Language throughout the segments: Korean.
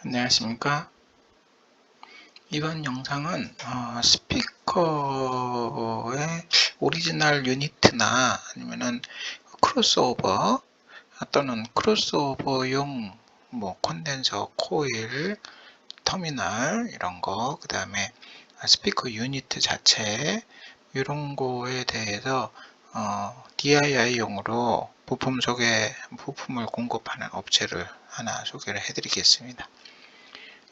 안녕하십니까. 이번 영상은 스피커의 오리지널 유니트나 아니면은 크로스오버 또는 크로스오버용 콘덴서 코일 터미널 이런 거, 그 다음에 스피커 유니트 자체 이런 거에 대해서 DIY용으로 부품을 공급하는 업체를 하나 소개를 해 드리겠습니다.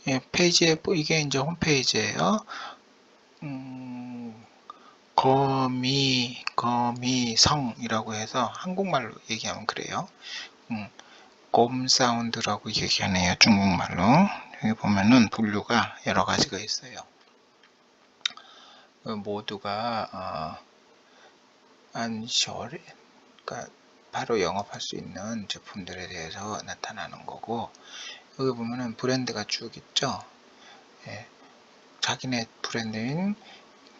예, 페이지에 이게 이제 홈페이지예요. 거미성이라고 해서 한국말로 얘기하면 그래요. 곰사운드라고 얘기하네요, 중국말로. 여기 보면은 분류가 여러 가지가 있어요. 모두가 안셔리, 그러니까 바로 영업할 수 있는 제품들에 대해서 나타나는 거고, 여기 보면은 브랜드가 쭉 있죠. 예, 자기네 브랜드인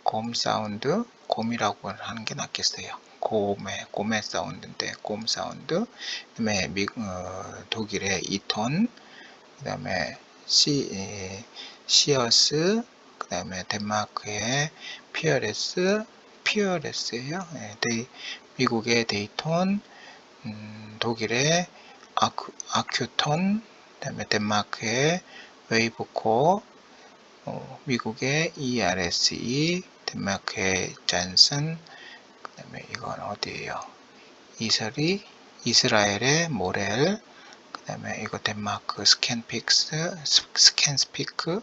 곰사운드, 곰이라고 하는 게 낫겠어요. 곰의 사운드인데 곰사운드, 그 다음에 독일의 이톤, 그 다음에 시어스, 그 다음에 덴마크의 피어레스예요. 미국의 데이톤, 독일의 아큐톤, 그 다음에 덴마크의 웨이브코, 미국의 ERSE, 덴마크의 잔슨, 그 다음에 이건 어디에요? 이스라엘의 모렐, 그 다음에 이거 덴마크 스캔스피크, 그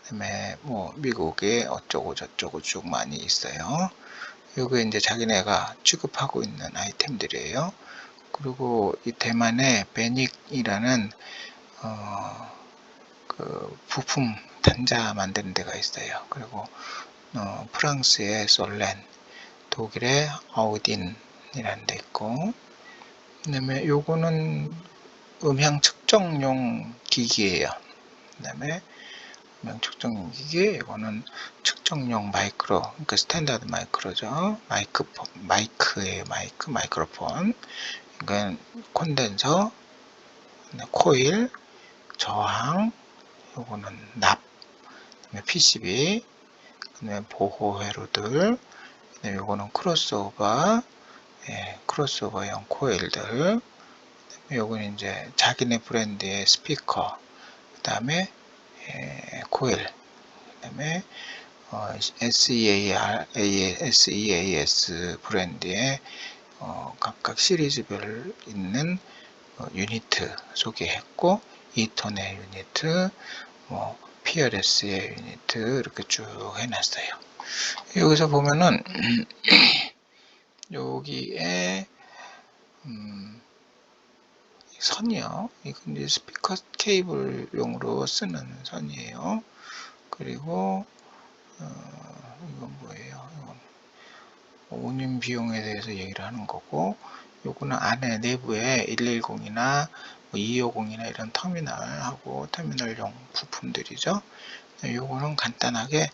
다음에 미국의 어쩌고 저쩌고 쭉 많이 있어요. 요게 이제 자기네가 취급하고 있는 아이템들이에요. 그리고 이 대만의 베닉이라는 그 부품 단자 만드는 데가 있어요. 그리고 프랑스의 솔렌, 독일의 아우딘이라는 데 있고, 그 다음에 요거는 음향 측정용 기기예요. 그 다음에 음향 측정용 기기, 이거는 측정용 마이크로, 그러니까 스탠다드 마이크로죠. 마이크예요. 마이크로폰. 이건 콘덴서, 코일, 저항, 요거는 납, PCB, 그다음에 보호 회로들, 그다음에 요거는 크로스오버, 크로스오버용 코일들, 요거는 이제 자기네 브랜드의 스피커, 그다음에 코일, 그다음에 SEAS 브랜드의 각각 시리즈별 있는 유니트 소개했고, 이톤의 유니트, 피어레스의 유니트 이렇게 쭉 해놨어요. 여기서 보면은 여기에 선이요. 이건 이제 스피커 케이블용으로 쓰는 선이에요. 그리고 이건 뭐예요? 이건 운임 비용에 대해서 얘기를 하는 거고, 요거는 안에 내부에 110이나 250이나 이런 터미널하고 터미널용 부품들이죠. 요거는 간단하게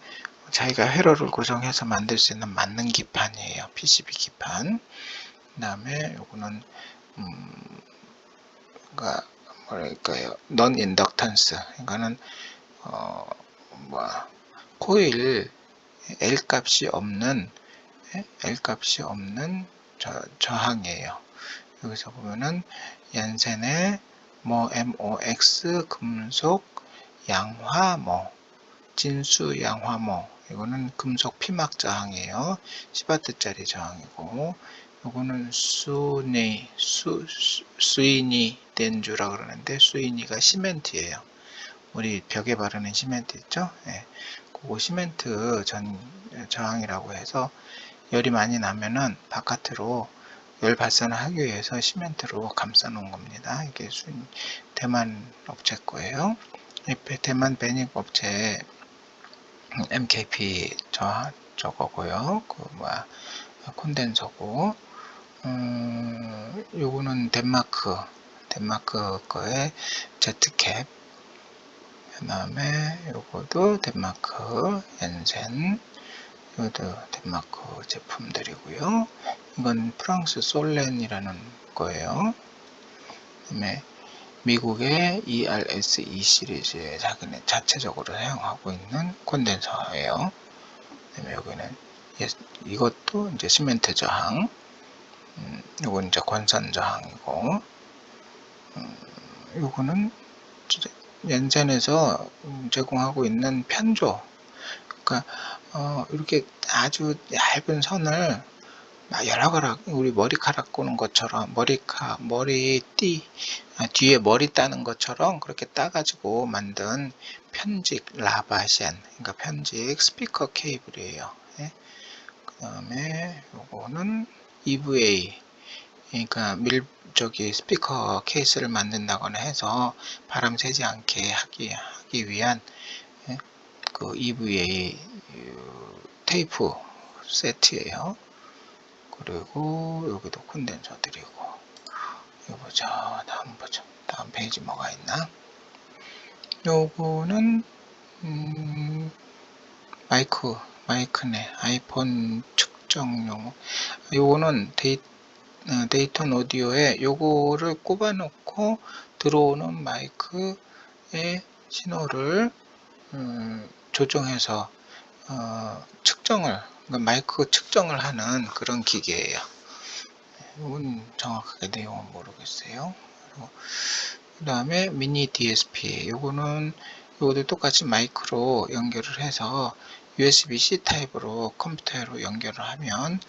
자기가 회로를 고정해서 만들 수 있는 만능 기판이에요. PCB 기판. 그 다음에 요거는 뭐랄까요, non 인덕턴스, 그러니까는 코일 L 값이 없는 저항이에요. 여기서 보면은 얀센의 MOX 금속 양화모, 진수 양화모, 이거는 금속 피막 저항이에요. 10W짜리 저항이고, 요거는 수이니 덴주라 그러는데, 수이니가 시멘트예요. 우리 벽에 바르는 시멘트 있죠? 그거 시멘트 저항이라고 해서 열이 많이 나면은 바깥으로 열 발산을 하기 위해서 시멘트로 감싸 놓은 겁니다. 이게 대만 업체 거예요. 대만 베닉 업체 MKP 저거고요. 콘덴서고, 요거는 덴마크 거의 Z캡, 그 다음에 요거도 덴마크 엔센, 이것도 덴마크 제품들이고요. 이건 프랑스 솔렌이라는 거예요. 그 다음에 미국의 ERS-2 시리즈에 자기네 자체적으로 사용하고 있는 콘덴서예요. 그다음에 여기는 이것도 이제 시멘트 저항, 요건 이제 권산 저항이고, 요거는 옌센에서 제공하고 있는 편조. 그러니까 이렇게 아주 얇은 선을 여러 가락, 우리 머리카락 꼬는 것처럼 뒤에 머리 따는 것처럼 그렇게 따가지고 만든 편직 라바시안, 그러니까 편직 스피커 케이블이에요. 예? 그 다음에 요거는 EVA, 그러니까 스피커 케이스를 만든다거나 해서 바람 새지 않게 하기 위한, 예? 그 EVA 테이프 세트예요. 그리고 여기도 콘덴서 드리고, 이거 보자. 다음 페이지 뭐가 있나? 요거는 마이크네. 아이폰 측정용. 요거는 데이톤 오디오에 요거를 꼽아 놓고 들어오는 마이크의 신호를 조정해서 그러니까 마이크 측정을 하는 그런 기계예요. 이건 정확하게 내용은 모르겠어요. 그 다음에 미니 DSP, 요것도 똑같이 마이크로 연결을 해서 USB-C 타입으로 컴퓨터로 연결을 하면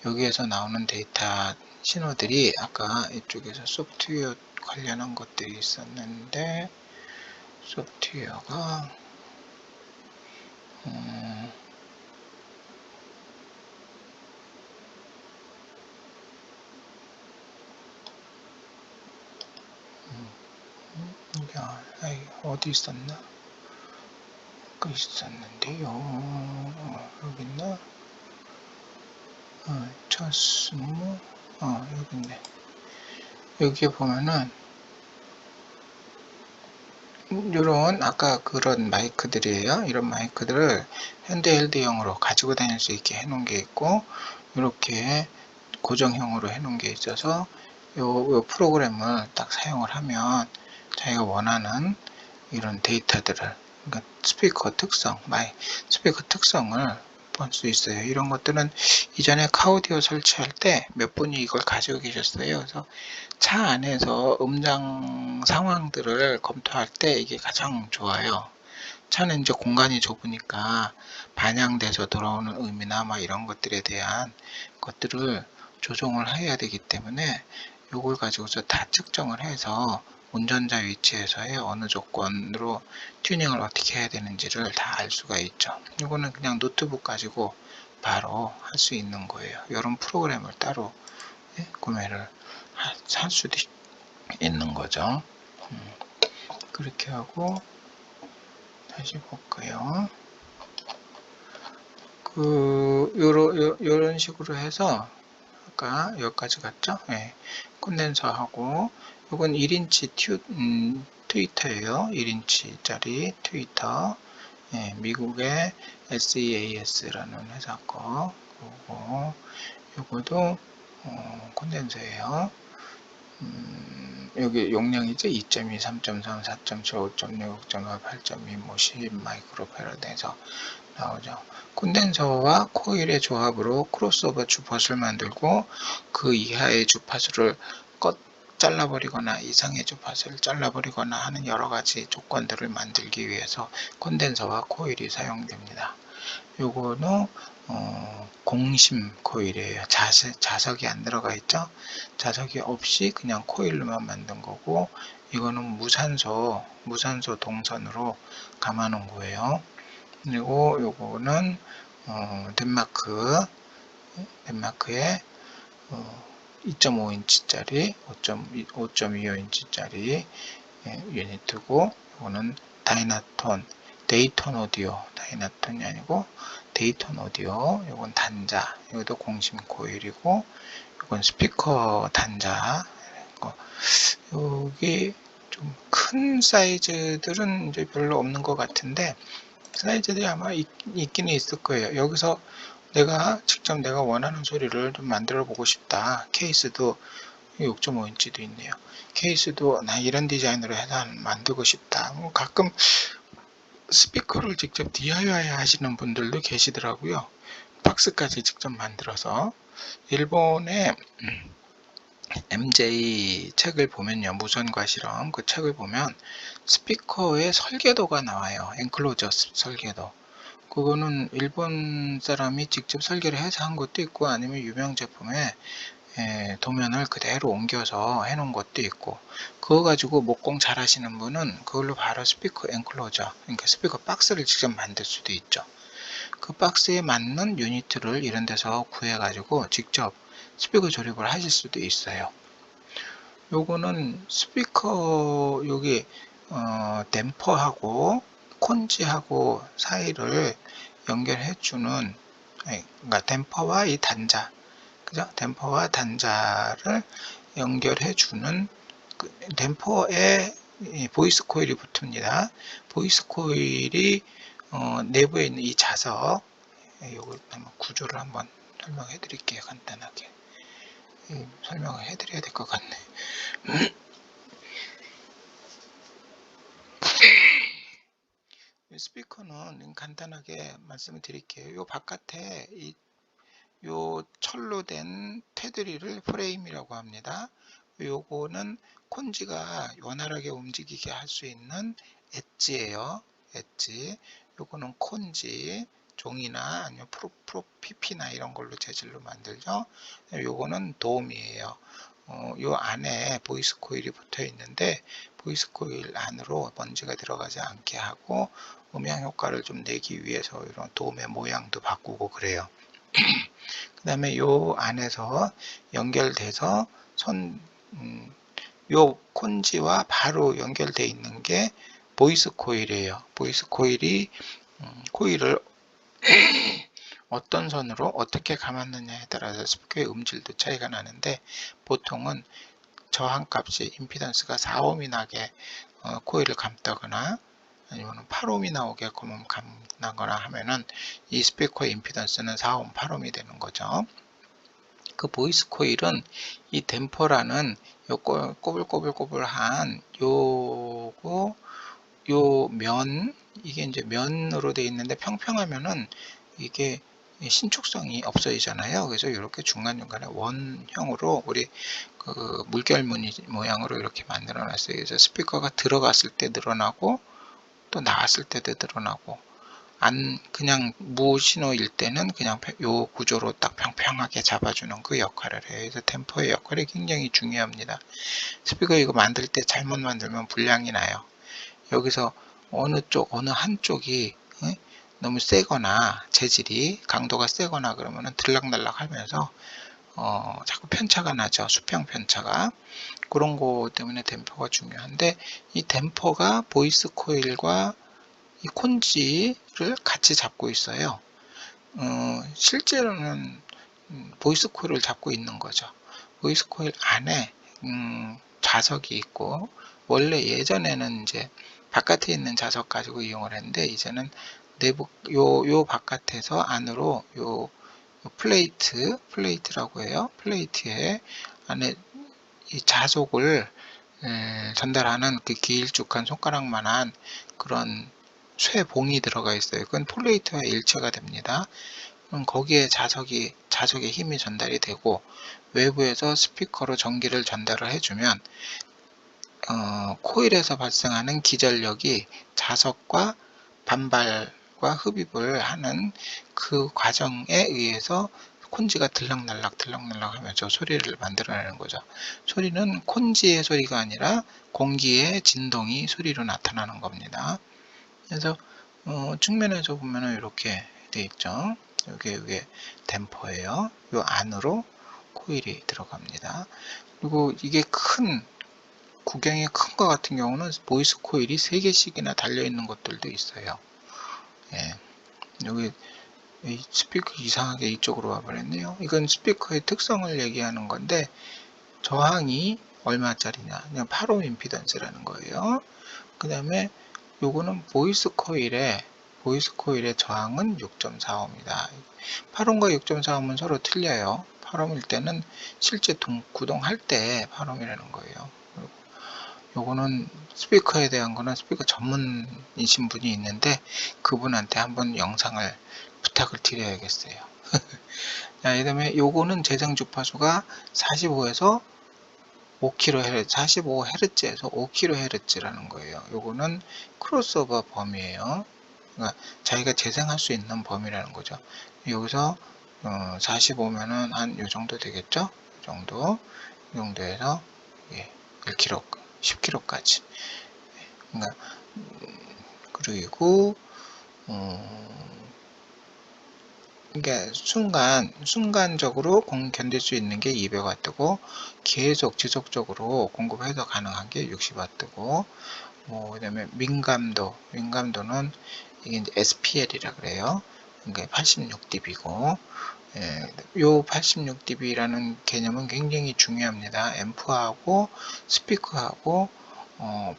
여기에서 나오는 데이터 신호들이, 아까 이쪽에서 소프트웨어 관련한 것들이 있었는데, 소프트웨어가 어디 있었나? 그 있었는데요. 여기 있나? 여기 있네. 여기에 보면은 이런 아까 그런 마이크들이에요. 이런 마이크들을 핸드헬드용으로 가지고 다닐 수 있게 해놓은 게 있고, 이렇게 고정형으로 해놓은 게 있어서 요 프로그램을 딱 사용을 하면 자기가 원하는 이런 데이터들을, 그러니까 스피커 특성을 볼 수 있어요. 이런 것들은 이전에 카오디오 설치할 때 몇 분이 이걸 가지고 계셨어요. 그래서 차 안에서 음장 상황들을 검토할 때 이게 가장 좋아요. 차는 이제 공간이 좁으니까 반향돼서 돌아오는 음이나 이런 것들에 대한 것들을 조정을 해야 되기 때문에 이걸 가지고서 다 측정을 해서 운전자 위치에서의 어느 조건으로 튜닝을 어떻게 해야 되는지를 다 알 수가 있죠. 이거는 그냥 노트북 가지고 바로 할 수 있는 거예요. 이런 프로그램을 따로 구매를 할 수도 있는 거죠. 그렇게 하고 다시 볼까요? 요런 식으로 해서 아까 여기까지 갔죠? 네. 콘덴서하고, 이건 1인치 트위터예요. 1인치짜리 트위터. 네, 미국의 SEAS라는 회사 거. 요거도 콘덴서예요. 여기 용량이죠. 2.2, 3.3, 4.7, 5.6, 6.4, 8.2, 10 마이크로패러드에서 나오죠. 콘덴서와 코일의 조합으로 크로스오버 주파수를 만들고 그 이하의 주파수를 잘라버리거나 이상의 주파수를 잘라버리거나 하는 여러가지 조건들을 만들기 위해서 콘덴서와 코일이 사용됩니다. 요거는 공심 코일이에요. 자석이 안 들어가 있죠. 자석이 없이 그냥 코일로만 만든 거고, 이거는 무산소 동선으로 감아놓은 거예요. 그리고 요거는 덴마크의 2.5인치짜리 5.25인치짜리 유니트고, 이거는 데이톤 오디오, 다이나톤이 아니고 데이톤 오디오. 이건 단자, 이것도 공심 코일이고, 이건 스피커 단자. 여기 좀 큰 사이즈들은 이제 별로 없는 것 같은데, 사이즈들이 아마 있기는 있을 거예요. 여기서 직접 내가 원하는 소리를 좀 만들어 보고 싶다. 케이스도 6.5인치도 있네요. 케이스도 나 이런 디자인으로 해서 만들고 싶다. 가끔 스피커를 직접 DIY 하시는 분들도 계시더라고요. 박스까지 직접 만들어서. 일본의 MJ 책을 보면요, 무선과 실험 그 책을 보면 스피커의 설계도가 나와요. 엔클로저 설계도. 그거는 일본 사람이 직접 설계를 해서 한 것도 있고, 아니면 유명 제품에 도면을 그대로 옮겨서 해놓은 것도 있고, 그거 가지고 목공 잘 하시는 분은 그걸로 바로 스피커 엔클로저, 그러니까 스피커 박스를 직접 만들 수도 있죠. 그 박스에 맞는 유니트를 이런 데서 구해 가지고 직접 스피커 조립을 하실 수도 있어요. 요거는 스피커 여기 댐퍼하고 콘지하고 사이를 연결해 주는, 그러니까 댐퍼와 이 단자, 그죠? 댐퍼와 단자를 연결해 주는 댐퍼에 보이스 코일이 붙습니다. 보이스 코일이 내부에 있는 이 자석, 요걸 한번 구조를 한번 설명해 드릴게요. 간단하게 설명을 해 드려야 될 것 같네. 스피커는 간단하게 말씀을 드릴게요. 요 바깥에 요 철로 된 테두리를 프레임이라고 합니다. 요거는 콘지가 원활하게 움직이게 할 수 있는 엣지예요. 엣지. 요거는 콘지, 종이나 아니면 PP나 이런 걸로 재질로 만들죠. 요거는 돔이에요. 요 안에 보이스 코일이 붙어 있는데, 보이스 코일 안으로 먼지가 들어가지 않게 하고 음향 효과를 좀 내기 위해서 이런 돔의 모양도 바꾸고 그래요. 그 다음에 요 안에서 연결돼서 요 콘지와 바로 연결되어 있는 게 보이스 코일이에요. 보이스 코일이 코일을 어떤 선으로 어떻게 감았느냐에 따라서 스피커의 음질도 차이가 나는데, 보통은 저항값이 임피던스가 4옴이 나게 코일을 감다거나 아니면 8옴이 나오게끔 감나거나 하면은 이 스피커의 임피던스는 4옴, 8옴이 되는 거죠. 그 보이스 코일은 이 댐퍼라는 요 꼬불꼬불꼬불한 요거 요 면, 이게 이제 면으로 되어 있는데 평평하면은 이게 신축성이 없어지잖아요. 그래서 이렇게 중간중간에 원형으로 우리 그 물결무늬 모양으로 이렇게 만들어 놨어요. 그래서 스피커가 들어갔을 때 늘어나고 또 나왔을 때도 늘어나고, 그냥 무신호일 때는 그냥 요 구조로 딱 평평하게 잡아주는 그 역할을 해요. 그래서 댐퍼의 역할이 굉장히 중요합니다. 스피커 이거 만들 때 잘못 만들면 불량이 나요. 여기서 어느 한쪽이 너무 세거나 재질이 강도가 세거나 그러면은 들락날락 하면서 자꾸 편차가 나죠. 수평 편차가. 그런 거 때문에 댐퍼가 중요한데, 이 댐퍼가 보이스 코일과 이 콘지를 같이 잡고 있어요. 실제로는 보이스 코일을 잡고 있는 거죠. 보이스 코일 안에 자석이 있고, 원래 예전에는 이제 바깥에 있는 자석 가지고 이용을 했는데, 이제는 내부 요 바깥에서 안으로 요 플레이트라고 해요. 플레이트에 안에 이 자석을 전달하는 그 길쭉한 손가락만한 그런 쇠봉이 들어가 있어요. 그건 플레이트와 일체가 됩니다. 그럼 거기에 자석의 힘이 전달이 되고, 외부에서 스피커로 전기를 전달을 해주면 코일에서 발생하는 기전력이 자석과 반발과 흡입을 하는 그 과정에 의해서 콘지가 들락날락 하면서 소리를 만들어내는 거죠. 소리는 콘지의 소리가 아니라 공기의 진동이 소리로 나타나는 겁니다. 그래서 측면에서 보면은 이렇게 되어 있죠. 이게 댐퍼예요. 이 안으로 코일이 들어갑니다. 그리고 이게 구경이 큰 거 같은 경우는 보이스 코일이 3개씩이나 달려 있는 것들도 있어요. 예. 여기 스피커 이상하게 이쪽으로 와버렸네요. 이건 스피커의 특성을 얘기하는 건데, 저항이 얼마짜리냐, 그냥 8옴 임피던스라는 거예요. 그 다음에 요거는 보이스 코일의 저항은 6.4옴이다. 8옴과 6.4옴은 서로 틀려요. 8옴일 때는 실제 구동할 때 8옴이라는 거예요. 그리고 요거는 스피커에 대한 거는 스피커 전문이신 분이 있는데 그분한테 한번 영상을 부탁을 드려야겠어요. 자, 그 다음에 요거는 제장 주파수가 45에서 5kHz, 45Hz에서 5kHz라는 거예요. 요거는 크로스오버 범위예요. 그러니까 자기가 재생할 수 있는 범위라는 거죠. 여기서 45면은 한 요 정도 되겠죠? 이 정도에서 1kg, 10kg까지. 그러니까 그리고 그러니까 순간적으로 견딜 수 있는 게 200W고 계속 지속적으로 공급해서 가능한 게 60W고 그다음에 민감도는 이게 이제 SPL이라 그래요. 그러니까 86dB고 요 86dB라는 개념은 굉장히 중요합니다. 앰프하고 스피커하고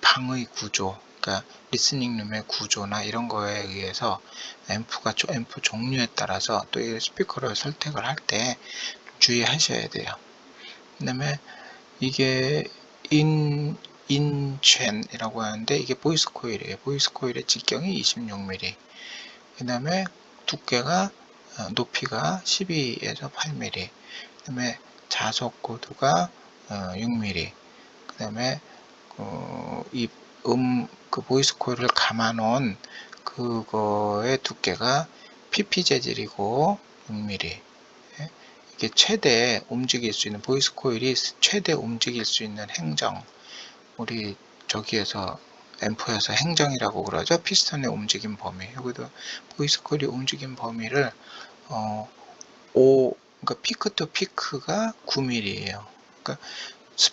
방의 구조, 그러니까 리스닝룸의 구조나 이런 거에 의해서 앰프 종류에 따라서 또 이 스피커를 선택을 할 때 주의하셔야 돼요. 그 다음에 이게 인첸이라고 하는데 이게 보이스 코일이에요. 보이스 코일의 직경이 26mm. 그 다음에 두께가 높이가 12에서 8mm. 그 다음에 자석 고도가 6mm. 그 다음에 그 보이스 코일을 감아 놓은 그거의 두께가 PP 재질이고 6mm. 이게 최대 움직일 수 있는 보이스 코일이 최대 움직일 수 있는 행정, 우리 저기에서 앰프에서 행정이라고 그러죠. 피스톤의 움직임 범위. 여기도 보이스 코일이 움직임 범위를 그러니까 피크 투 피크가 9mm예요. 그러니까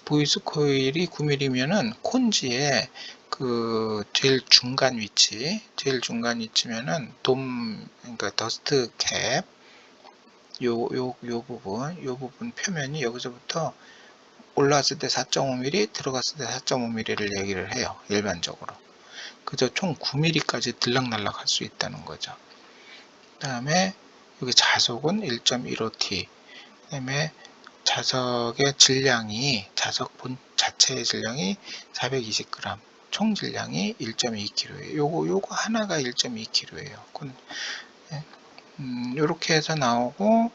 보이스 코일이 9mm면은 콘지의 그 제일 중간 위치면은 그러니까 더스트 캡 요 부분 표면이 여기서부터 올라왔을 때 4.5mm, 들어갔을 때 4.5mm를 얘기를 해요. 일반적으로. 그래서 총 9mm까지 들락날락 할 수 있다는 거죠. 그 다음에 여기 자석은 1.15T. 그 다음에 자석의 질량이, 자석 본 자체의 질량이 420g. 총 질량이 1.2kg예요. 요거 하나가 1.2kg예요. 요렇게 해서 나오고,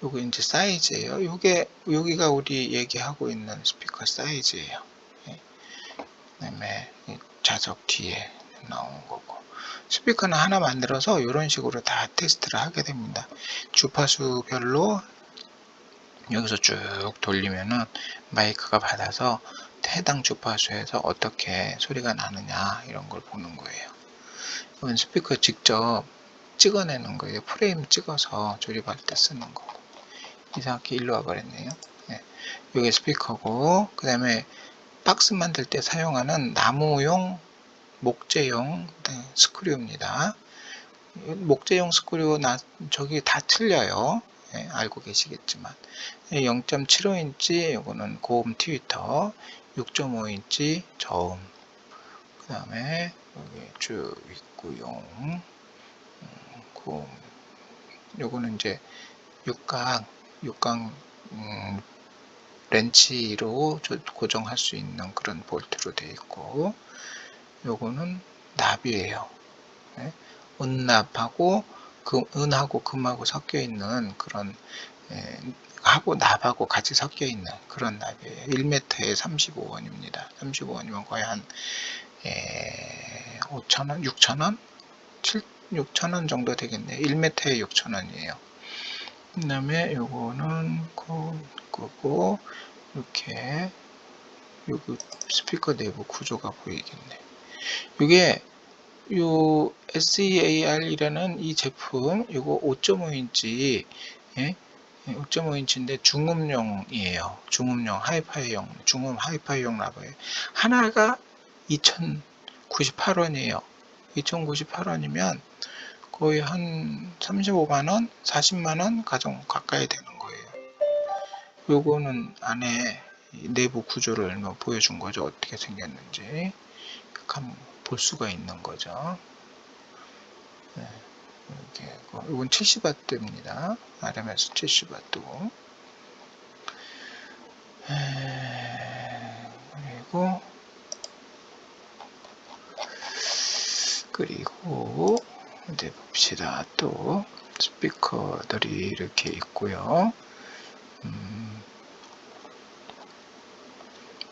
요거 이제 사이즈예요. 여기가 우리 얘기하고 있는 스피커 사이즈예요. 그다음에 자석 뒤에 나오는 거고. 스피커는 하나 만들어서 이런 식으로 다 테스트를 하게 됩니다. 주파수별로 여기서 쭉 돌리면은 마이크가 받아서 해당 주파수에서 어떻게 소리가 나느냐 이런 걸 보는 거예요. 이건 스피커 직접 찍어내는 거예요. 프레임 찍어서 조립할 때 쓰는 거고. 이상하게 일로 와버렸네요. 이게 스피커고, 그 다음에 박스 만들 때 사용하는 나무용 목재용 스크류입니다. 목재용 스크류 저기 다 틀려요. 알고 계시겠지만 0.75인치 이거는 고음 트위터, 6.5인치 저음, 그 다음에 여기 쭉 있고요. 고음 요거는 이제 육각 렌치로 고정할 수 있는 그런 볼트로 되어 있고, 요거는 납이에요. 은납하고 은하고 금하고 섞여 있는 그런 하고 납하고 같이 섞여 있는 그런 납이에요. 1m에 35원입니다. 35원이면 거의 한 5,000원, 6,000원, 6,000원 정도 되겠네요. 1m에 6,000원이에요. 그 다음에 요거는 그거고, 이렇게 여기 스피커 내부 구조가 보이겠네. 이게 요 SEAR이라는 이 제품, 이거 5.5인치 5.5인치인데 중음용이에요. 중음용 하이파이용, 중음 하이파이용 라버예요. 하나가 2,098원이에요. 2,098원이면 거의 한 35만원, 40만원 가까이 되는 거예요. 요거는 안에 내부 구조를 보여준 거죠. 어떻게 생겼는지 한번 볼 수가 있는 거죠. 이건 70W입니다. RMS 70W고. 그리고 이제 봅시다. 또 스피커들이 이렇게 있고요.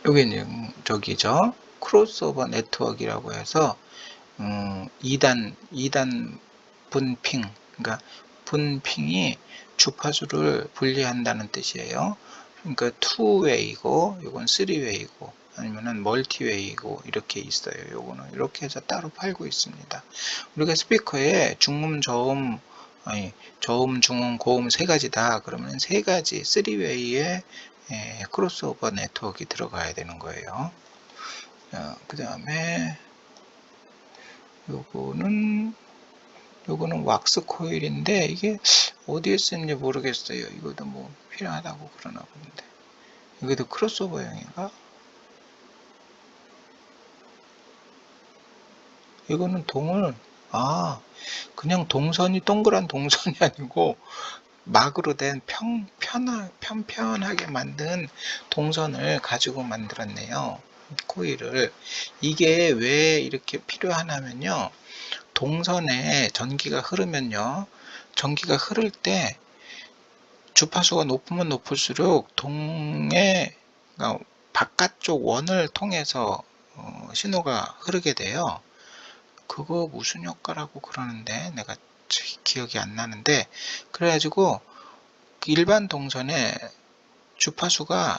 여기는 저기죠. 크로스오버 네트워크라고 해서 2단 분핑, 그러니까 분핑이 주파수를 분리한다는 뜻이에요. 그러니까 투웨이고 이건 쓰리웨이고 아니면은 멀티웨이고 이렇게 있어요. 요거는 이렇게 해서 따로 팔고 있습니다. 우리가 스피커에 중음, 저음, 저음, 중음, 고음 세 가지다. 그러면 세 가지 쓰리웨이에 크로스오버 네트워크가 들어가야 되는 거예요. 그 다음에 요거는 왁스 코일인데 이게 어디에 쓰는지 모르겠어요. 이것도 뭐 필요하다고 그러나 본데 이것도 크로스오버용인가? 이거는 그냥 동선이 동그란 동선이 아니고 막으로 된 편편하게 만든 동선을 가지고 만들었네요. 코일을. 이게 왜 이렇게 필요하냐면요. 동선에 전기가 흐르면요. 전기가 흐를 때 주파수가 높으면 높을수록 그러니까 바깥쪽 원을 통해서 신호가 흐르게 돼요. 그거 무슨 효과라고 그러는데 내가 기억이 안 나는데, 그래가지고 일반 동선에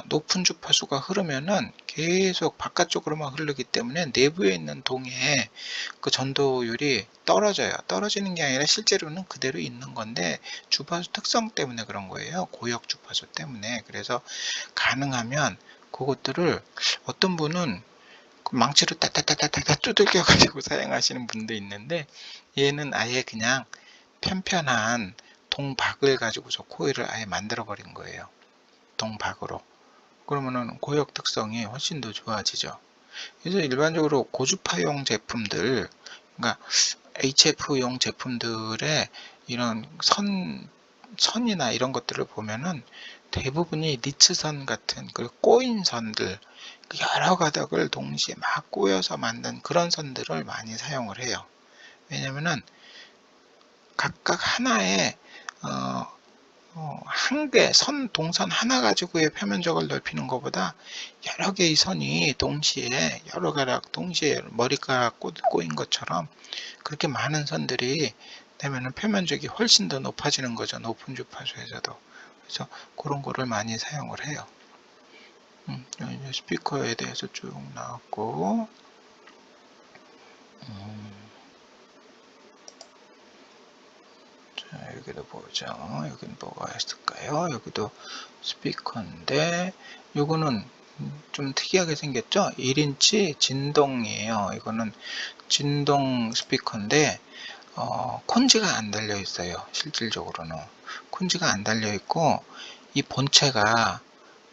높은 주파수가 흐르면은 계속 바깥쪽으로만 흐르기 때문에 내부에 있는 동에 그 전도율이 떨어져요. 떨어지는 게 아니라 실제로는 그대로 있는 건데 주파수 특성 때문에 그런 거예요. 고역 주파수 때문에. 그래서 가능하면 그것들을 어떤 분은 망치로 따따따따따 두들겨 가지고 사용하시는 분도 있는데, 얘는 아예 그냥 편편한 동박을 가지고서 코일을 아예 만들어 버린 거예요. 동박으로. 그러면은 고역 특성이 훨씬 더 좋아지죠. 그래서 일반적으로 고주파용 제품들, 그러니까 HF용 제품들의 이런 선이나 이런 것들을 보면은 대부분이 리츠선 같은 그 꼬인 선들, 여러 가닥을 동시에 막 꼬여서 만든 그런 선들을 많이 사용을 해요. 왜냐면은 각각 하나의 한 개, 동선 하나 가지고의 표면적을 넓히는 것보다 여러 개의 선이 동시에, 여러 가닥 동시에 머리카락 꼬인 것처럼 그렇게 많은 선들이 되면은 표면적이 훨씬 더 높아지는 거죠. 높은 주파수에서도. 그래서 그런 거를 많이 사용을 해요. 이제 스피커에 대해서 쭉 나왔고, 자, 여기도 보죠. 여기는 뭐가 있을까요? 여기도 스피커인데, 요거는 좀 특이하게 생겼죠? 1인치 진동이에요. 이거는 진동 스피커인데, 콘지가 안 달려 있어요. 실질적으로는. 콘지가 안 달려 있고, 이 본체가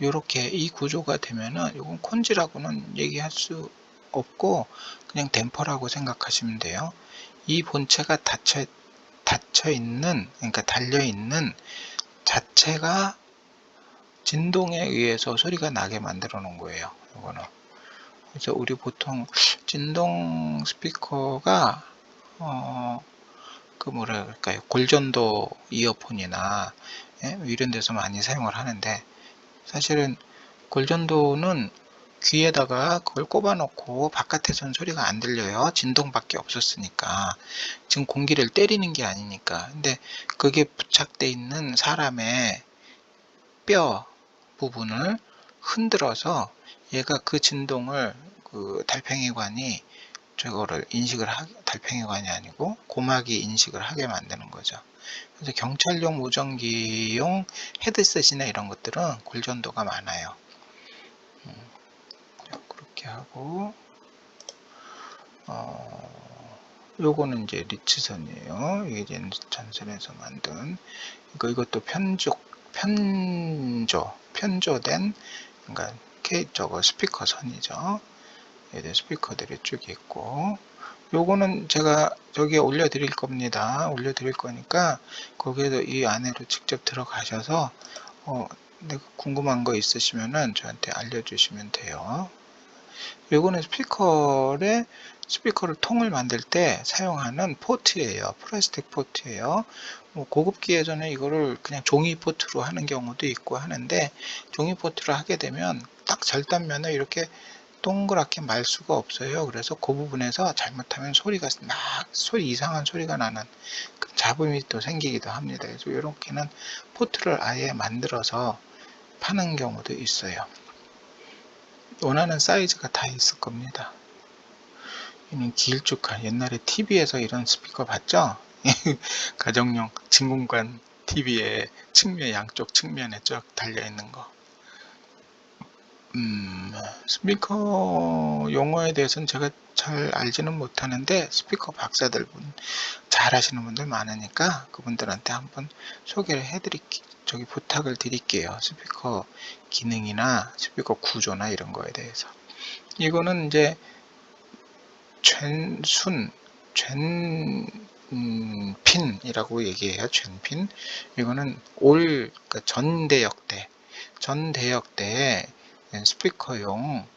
이렇게 이 구조가 되면은, 이건 콘지라고는 얘기할 수 없고, 그냥 댐퍼라고 생각하시면 돼요. 이 본체가 닫혀 있는, 그러니까 달려 있는 자체가 진동에 의해서 소리가 나게 만들어 놓은 거예요. 이거는. 그래서 우리 보통 진동 스피커가 그 뭐라 그럴까요? 골전도 이어폰이나 이런 데서 많이 사용을 하는데, 사실은 골전도는 귀에다가 그걸 꼽아 놓고 바깥에선 소리가 안 들려요. 진동밖에 없었으니까. 지금 공기를 때리는 게 아니니까. 근데 그게 부착돼 있는 사람의 뼈 부분을 흔들어서 얘가 그 진동을 그 달팽이관이 저거를 달팽이관이 아니고 고막이 인식을 하게 만드는 거죠. 그래서 경찰용 무전기용 헤드셋이나 이런 것들은 골전도가 많아요. 그렇게 하고, 요거는 이제 리츠선이에요. 이게 이제 전선에서 만든 이것도 편조된, 그러니까 저거 스피커 선이죠. 얘들 스피커들이 쭉 있고, 요거는 제가 저기에 올려드릴 겁니다. 올려드릴 거니까 거기에도 이 안으로 직접 들어가셔서 근데 궁금한 거 있으시면은 저한테 알려주시면 돼요. 요거는 스피커를 통을 만들 때 사용하는 포트예요. 플라스틱 포트예요. 뭐 고급기에서는 이거를 그냥 종이 포트로 하는 경우도 있고 하는데, 종이 포트로 하게 되면 딱 절단면에 이렇게 동그랗게 말 수가 없어요. 그래서 그 부분에서 잘못하면 소리 이상한 소리가 나는 그 잡음이 또 생기기도 합니다. 그래서 이렇게는 포트를 아예 만들어서 파는 경우도 있어요. 원하는 사이즈가 다 있을 겁니다. 이는 길쭉한, 옛날에 TV에서 이런 스피커 봤죠? 가정용 진공관 TV에 양쪽 측면에 쭉 달려있는 거. 스피커 용어에 대해서는 제가 잘 알지는 못하는데, 스피커 박사들 잘 하시는 분들 많으니까 그분들한테 한번 소개를 부탁을 드릴게요. 스피커 기능이나 스피커 구조나 이런 거에 대해서. 이거는 이제 핀이라고 얘기해요. 핀. 이거는 그러니까 전대역대의 스피커용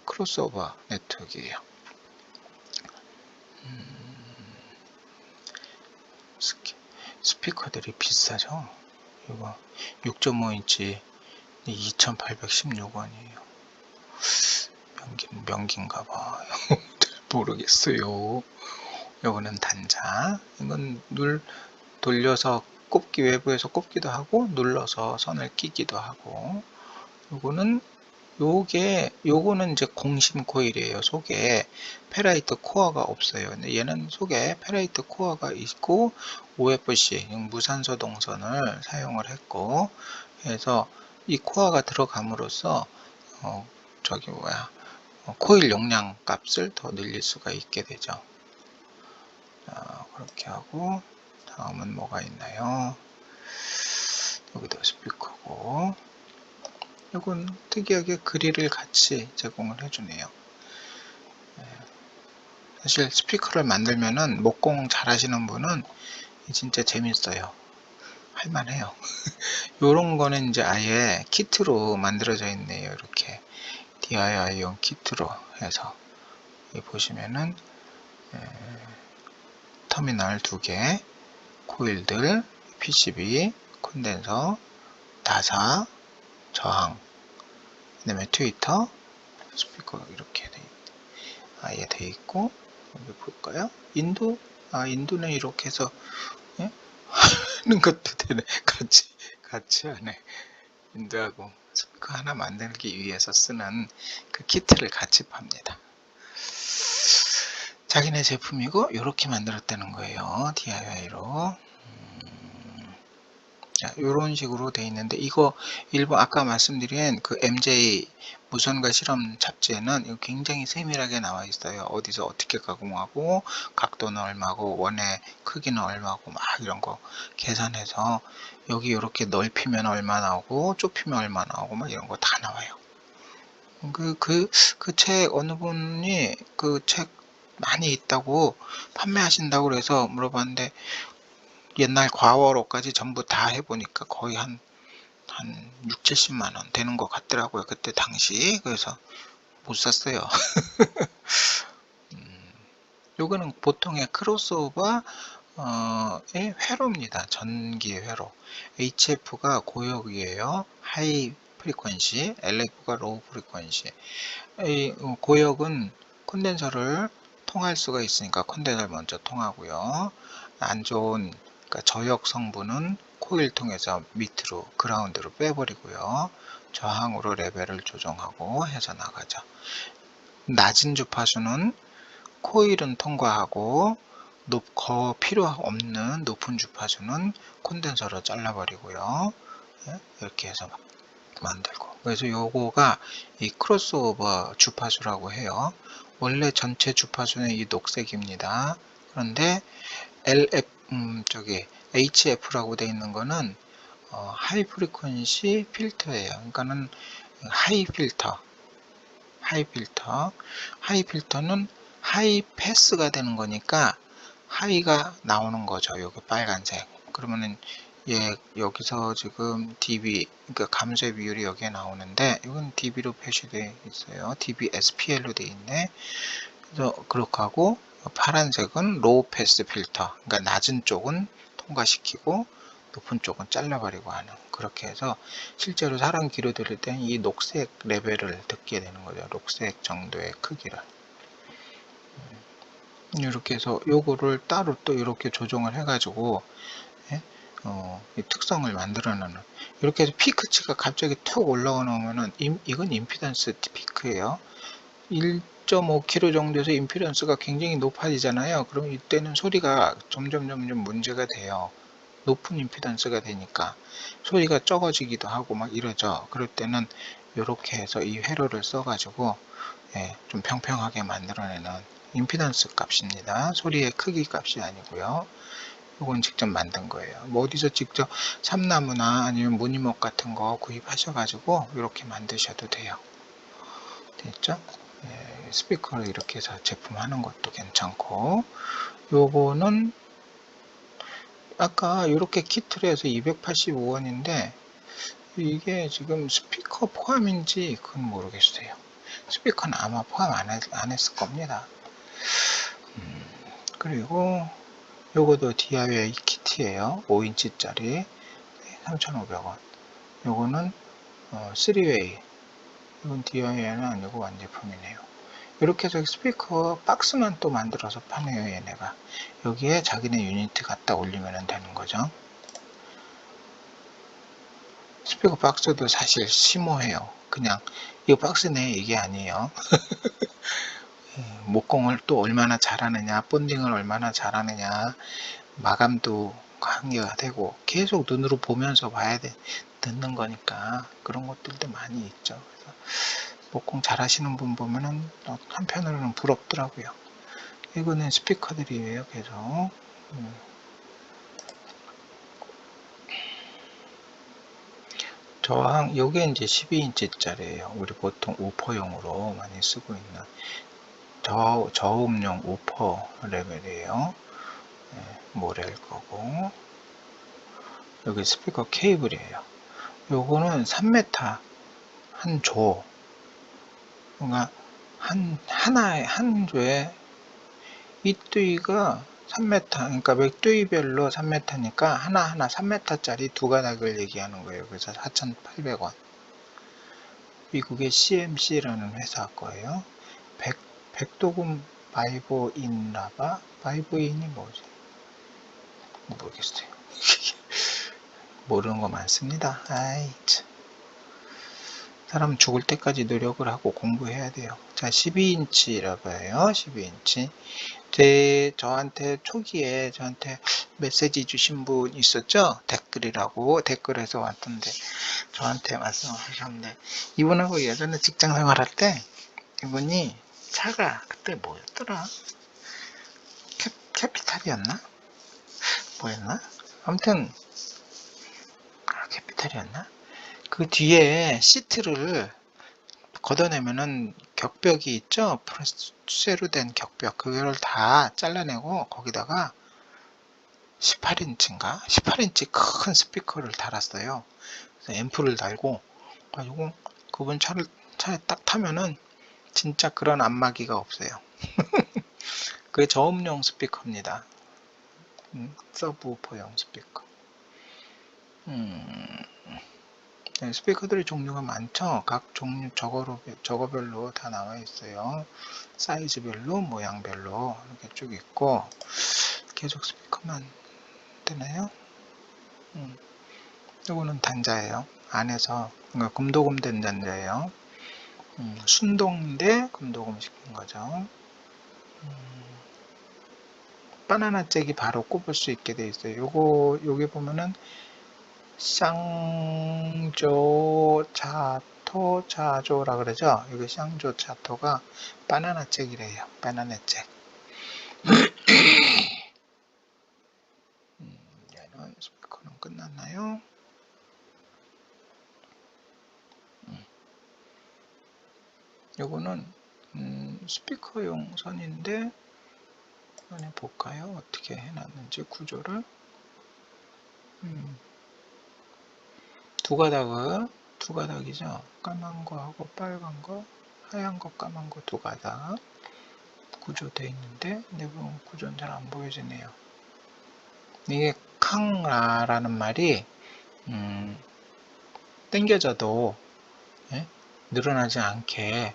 크로스오버 네트워크예요. 스피커들이 비싸죠. 이거 6.5인치 2,816원이에요. 명기인가 봐. 모르겠어요. 요거는 단자. 이건 돌려서 외부에서 꼽기도 하고, 눌러서 선을 끼기도 하고. 요거는 이제 공심 코일이에요. 속에 페라이트 코어가 없어요. 근데 얘는 속에 페라이트 코어가 있고, OFC 무산소 동선을 사용을 했고, 그래서 이 코어가 들어감으로써 코일 용량 값을 더 늘릴 수가 있게 되죠. 자, 그렇게 하고, 다음은 뭐가 있나요? 여기도 스피커고, 이건 특이하게 그릴을 같이 제공을 해주네요. 사실 스피커를 만들면은 목공 잘 하시는 분은 진짜 재밌어요. 할만해요. 요런 거는 이제 아예 키트로 만들어져 있네요. 이렇게 DIY용 키트로 해서. 여기 보시면은 터미널 2개, 코일들, PCB, 콘덴서, 나사, 저항, 그 다음에 트위터, 스피커 이렇게 아예 돼 있고, 여기 볼까요? 인도는 이렇게 해서 하는 것도 되네. 같이 하네. 인도하고 스피커 하나 만들기 위해서 쓰는 그 키트를 같이 팝니다. 자기네 제품이고 이렇게 만들었다는 거예요. DIY로. 자, 이런 식으로 돼 있는데, 이거 일본 아까 말씀드린 그 MJ 무선과 실험 잡지에는 이거 굉장히 세밀하게 나와 있어요. 어디서 어떻게 가공하고, 각도는 얼마고, 원의 크기는 얼마고, 막 이런 거 계산해서 여기 이렇게 넓히면 얼마 나오고, 좁히면 얼마 나오고, 막 이런 거 다 나와요. 그 책 어느 분이 그 책 많이 있다고 판매하신다고 그래서 물어봤는데, 옛날 과거로까지 전부 다 해보니까 거의 한 6, 70만원 되는 것 같더라고요. 그때 당시. 그래서 못 샀어요. 요거는 보통의 크로스오버의 회로입니다. 전기의 회로. HF가 고역이에요. 하이 프리퀀시, LF가 로우 프리퀀시. 고역은 콘덴서를 통할 수가 있으니까 콘덴서를 먼저 통하고요. 안 좋은, 그러니까 저역 성분은 코일 통해서 밑으로 그라운드로 빼버리고요. 저항으로 레벨을 조정하고 해서 나가죠. 낮은 주파수는 코일은 통과하고, 필요 없는 높은 주파수는 콘덴서로 잘라버리고요. 이렇게 해서 만들고. 그래서 요거가 이 크로스오버 주파수라고 해요. 원래 전체 주파수는 이 녹색입니다. 그런데 HF라고 되어 있는 거는 하이 프리퀀시 필터예요. 그러니까는 하이 필터는 하이 패스가 되는 거니까 하이가 나오는 거죠. 여기 빨간색. 그러면은 예, 여기서 지금 dB, 그러니까 감소의 비율이 여기에 나오는데, 이건 dB로 표시되어 있어요. dB SPL로 되어 있네. 그래서 그렇게 하고, 파란색은 로우 패스 필터, 그러니까 낮은 쪽은 통과시키고, 높은 쪽은 잘라버리고 하는, 그렇게 해서 실제로 사람 귀로 들을 때는 이 녹색 레벨을 듣게 되는 거죠. 녹색 정도의 크기를. 이렇게 해서 요거를 따로 또 이렇게 조정을 해가지고, 예? 이 특성을 만들어내는, 이렇게 해서 피크치가 갑자기 툭 올라오면은 이건 임피던스 피크예요. 1.5kg 정도에서 임피던스가 굉장히 높아지잖아요. 그럼 이때는 소리가 점점 문제가 돼요. 높은 임피던스가 되니까 소리가 적어지기도 하고 막 이러죠. 그럴 때는 이렇게 해서 이 회로를 써가지고, 예, 좀 평평하게 만들어내는 임피던스 값입니다. 소리의 크기 값이 아니고요. 이건 직접 만든 거예요. 뭐 어디서 직접 삼나무나 아니면 무늬목 같은 거 구입하셔가지고 이렇게 만드셔도 돼요. 됐죠? 예, 스피커를 이렇게 해서 제품하는 것도 괜찮고, 요거는 아까 이렇게 키트로 해서 285원인데 이게 지금 스피커 포함인지 그건 모르겠어요. 스피커는 아마 포함 안 했을 겁니다. 그리고 요것도 DIY 키트예요. 5인치짜리 3,500원. 요거는 3웨이. 이건 DIY는 아니고 완제품이네요. 이렇게 해서 스피커 박스만 또 만들어서 파네요. 얘네가 여기에 자기네 유니트 갖다 올리면 되는 거죠. 스피커 박스도 사실 심오해요. 그냥 이 박스네 이게 아니에요. 목공을 또 얼마나 잘하느냐, 본딩을 얼마나 잘하느냐, 마감도 관계가 되고 계속 눈으로 보면서 봐야 돼, 듣는 거니까 그런 것들도 많이 있죠. 그래서 목공 잘 하시는 분 보면은 한편으로는 부럽더라고요. 이거는 스피커들이에요. 계속 저항, 요게 이제 12인치짜리예요. 우리 보통 우퍼용으로 많이 쓰고 있는 저음용 우퍼 레벨이에요. 모래일 거고, 여기 스피커 케이블이에요. 요거는 3m 한 조, 그러니까 한 조에 이 뚜이가 3m, 그러니까 맥뚜이별로 3m니까 하나하나 3m짜리 두 가닥을 얘기하는 거예요. 그래서 4,800원. 미국의 CMC라는 회사 거예요. 백도금 바이브인라바? 바이브인이 뭐지? 모르겠어요. 모르는 거 많습니다. 아이, 참. 사람 죽을 때까지 노력을 하고 공부해야 돼요. 자, 12인치라고 해요. 12인치. 저한테 초기에 저한테 메시지 주신 분 있었죠? 댓글에서 왔던데 저한테 말씀하셨는데, 이분하고 예전에 직장 생활할 때 이분이 차가 그때 뭐였더라? 캐피탈이었나? 뭐였나? 아무튼 캐피탈이었나? 그 뒤에 시트를 걷어내면은 격벽이 있죠? 쇠로 된 격벽, 그거를 다 잘라내고 거기다가 18인치인가? 18인치 큰 스피커를 달았어요. 그래서 앰프를 달고 가지고 그분 차에 딱 타면은 진짜 그런 안마기가 없어요. 그게 저음용 스피커입니다. 서브우퍼용 스피커. 네, 스피커들의 종류가 많죠. 각 종류 저거별로 다 나와 있어요. 사이즈별로, 모양별로 이렇게 쭉 있고, 계속 스피커만 되나요? 이거는 단자예요. 안에서 그러니까 금도금 단자예요. 순동인데 금도금 시킨 거죠. 바나나 잭이 바로 꼽을 수 있게 돼 있어요. 여기 보면은 쌍조 자토 자조라 그러죠. 여기 쌍조 자토가 바나나 잭이래요. 바나나 잭. 얘는 스피커는 끝났나요? 요거는 스피커용 선인데 안에 볼까요? 어떻게 해놨는지 구조를. 두 가닥이죠. 까만 거하고 빨간 거, 하얀 거, 까만 거 두 가닥 구조되어 있는데 내부분 구조는 잘 안 보여지네요. 이게 캉라라는 말이 당겨져도 늘어나지 않게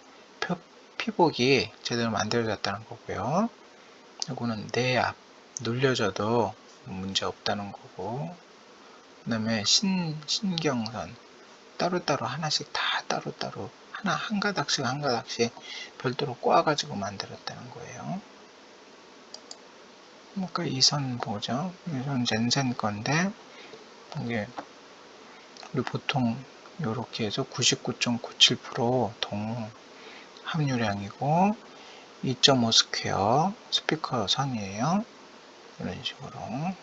피복이 제대로 만들어졌다는 거고요. 이거는 내압, 눌려져도 문제 없다는 거고, 그 다음에 신경선 따로따로 하나씩 다 따로따로 한 가닥씩 별도로 꼬아가지고 만들었다는 거예요. 그러니까 이 선 보죠. 이선 젠센 건데 이게 우리 보통 이렇게 해서 99.97% 동 함유량이고 2.5 스퀘어 스피커 선이에요. 이런 식으로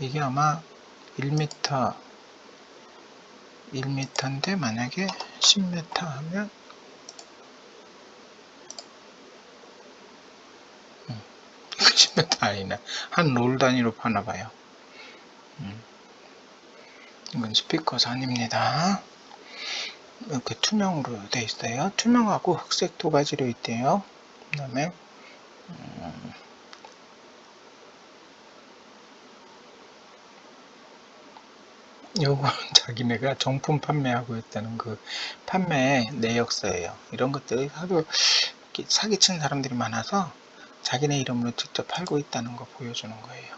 이게 아마 1m인데 만약에 10m 하면 이거 10m 아니네. 한 롤 단위로 파나봐요. 이건 스피커 선입니다. 이렇게 투명으로 되어 있어요. 투명하고 흑색 두 가지로 있대요. 그 다음에 요건 자기네가 정품 판매하고 있다는 그 판매 내역서예요. 이런 것들이 하도 사기치는 사람들이 많아서 자기네 이름으로 직접 팔고 있다는 거 보여주는 거예요.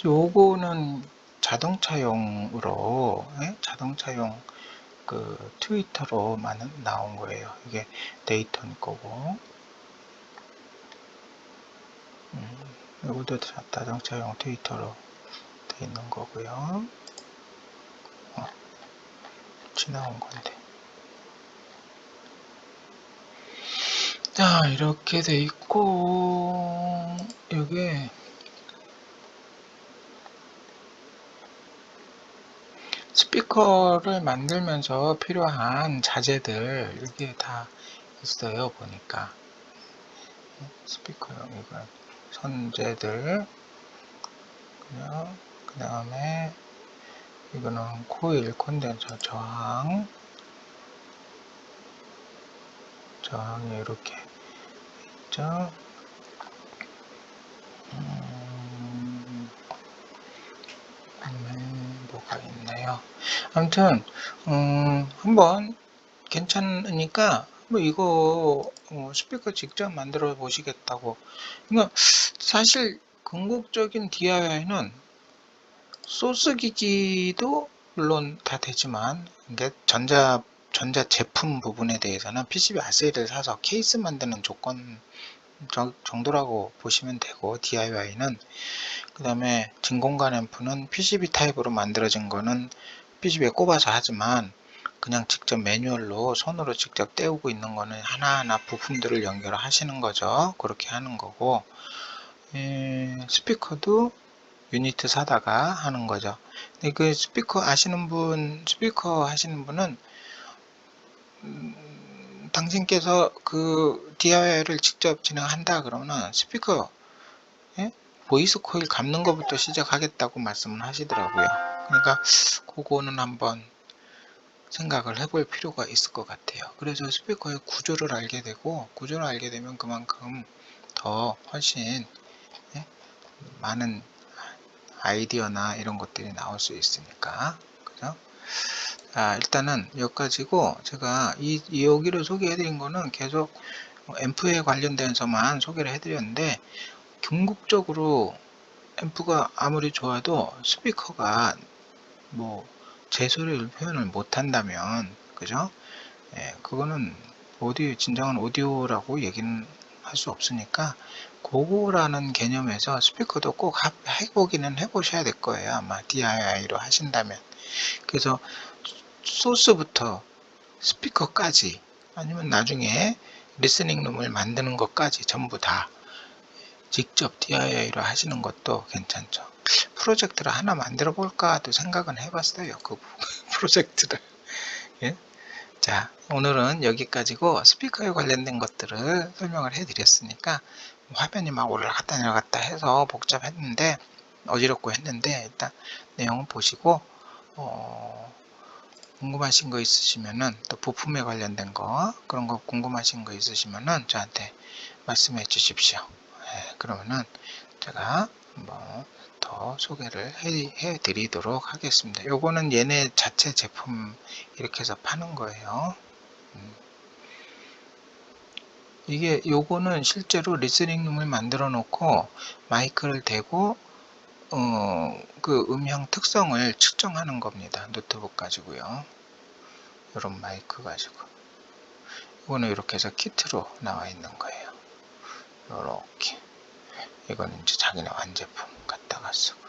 요거는 자동차용으로 자동차용 그 트위터로 나온 거예요. 이게 데이턴 거고 이것도 자동차용 트위터로 돼 있는 거고요. 지나온 건데. 자, 이렇게 돼 있고 이게 스피커를 만들면서 필요한 자재들 이게 다 있어요. 보니까 스피커용 이거 선재들 그 다음에 이거는 코일 콘덴서 저항이 이렇게 있죠. 뭐가 있나요? 아무튼 한번 괜찮으니까 뭐 이거 스피커 직접 만들어 보시겠다고. 그러니까 사실 궁극적인 DIY는 소스 기기도 물론 다 되지만 이게 전자 제품 부분에 대해서는 PCB RC를 사서 케이스 만드는 조건 정도라고 보시면 되고, DIY는 그 다음에 진공관 앰프는 PCB 타입으로 만들어진 거는 PCB에 꼽아서 하지만 그냥 직접 매뉴얼로 손으로 직접 떼우고 있는 거는 하나하나 부품들을 연결하시는 거죠. 그렇게 하는 거고, 스피커도 유니트 사다가 하는 거죠. 근데 그 스피커 하시는 분은 당신께서 그 DIY를 직접 진행한다 그러면 스피커 보이스 코일 감는 것부터 시작하겠다고 말씀을 하시더라고요. 그러니까 그거는 한번 생각을 해볼 필요가 있을 것 같아요. 그래서 스피커의 구조를 알게 되면 그만큼 더 훨씬 많은 아이디어나 이런 것들이 나올 수 있으니까, 그죠? 일단은 여기까지고, 제가 여기를 소개해 드린 거는 계속 앰프에 관련돼서만 소개를 해 드렸는데, 궁극적으로 앰프가 아무리 좋아도 스피커가 뭐 제 소리를 표현을 못 한다면, 그죠? 그거는 진정한 오디오라고 얘기는 할 수 없으니까, 그거라는 개념에서 스피커도 꼭 해보기는 해보셔야 될 거예요. 아마 DIY로 하신다면. 그래서 소스부터 스피커까지, 아니면 나중에 리스닝 룸을 만드는 것까지 전부 다 직접 DIY로 하시는 것도 괜찮죠. 프로젝트를 하나 만들어 볼까도 생각은 해봤어요. 그 프로젝트를. 예? 자, 오늘은 여기까지고, 스피커에 관련된 것들을 설명을 해 드렸으니까, 화면이 막 올라갔다 내려갔다 해서 복잡했는데, 어지럽고 했는데, 일단 내용을 보시고 궁금하신 거 있으시면은, 또 부품에 관련된 거, 그런 거 궁금하신 거 있으시면은 저한테 말씀해 주십시오. 그러면은 제가 한번 더 소개를 해 드리도록 하겠습니다. 요거는 얘네 자체 제품 이렇게 해서 파는 거예요. 이게 요거는 실제로 리스닝룸을 만들어 놓고 마이크를 대고 그 음향 특성을 측정하는 겁니다. 노트북 가지고요. 이런 마이크 가지고. 이거는 이렇게 해서 키트로 나와 있는 거예요. 요렇게. 이거는 이제 자기네 완제품 갖다가 쓰고.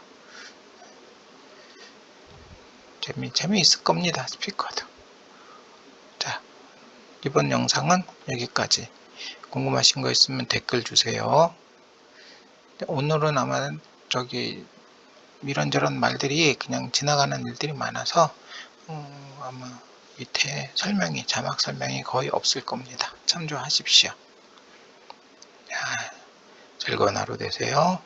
재미있을 겁니다. 스피커도. 자, 이번 영상은 여기까지. 궁금하신 거 있으면 댓글 주세요. 오늘은 아마 이런저런 말들이 그냥 지나가는 일들이 많아서 아마 밑에 자막 설명이 거의 없을 겁니다. 참조하십시오. 자, 즐거운 하루 되세요.